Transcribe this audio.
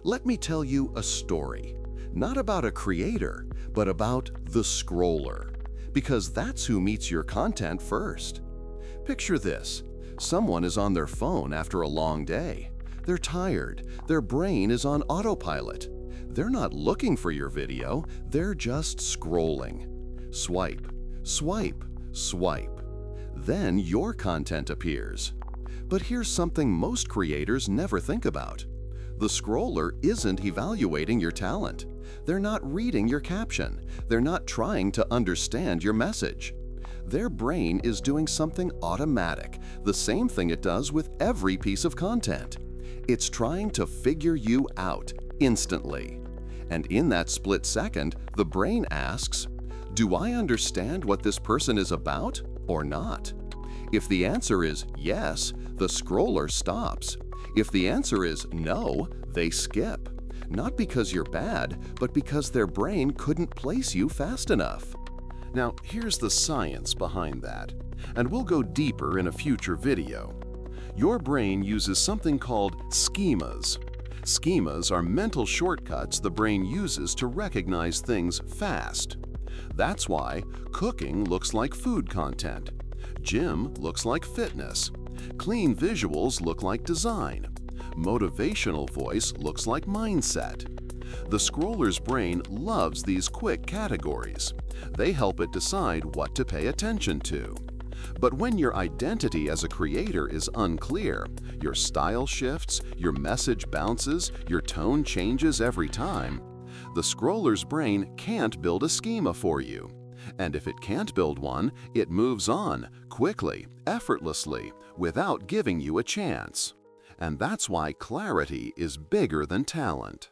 Let me tell you a story, not about a creator, but about the scroller, because that's who meets your content first. Picture this. Someone is on their phone after a long day. They're tired. Their brain is on autopilot. They're not looking for your video, they're just scrolling. Swipe, swipe, swipe. Then your content appears. But here's something most creators never think about. The scroller isn't evaluating your talent. They're not reading your caption. They're not trying to understand your message. Their brain is doing something automatic, the same thing it does with every piece of content. It's trying to figure you out instantly. And in that split second, the brain asks, do I understand what this person is about or not? If the answer is yes, the scroller stops. If the answer is no, they skip. Not because you're bad, but because their brain couldn't place you fast enough. Now, here's the science behind that, and we'll go deeper in a future video. Your brain uses something called schemas. Schemas are mental shortcuts the brain uses to recognize things fast. That's why cooking looks like food content. Gym looks like fitness. Clean visuals look like design. Motivational voice looks like mindset. The scroller's brain loves these quick categories. They help it decide what to pay attention to. But when your identity as a creator is unclear, your style shifts, your message bounces, your tone changes every time, the scroller's brain can't build a schema for you. And if it can't build one, it moves on, quickly, effortlessly, without giving you a chance. And that's why clarity is bigger than talent.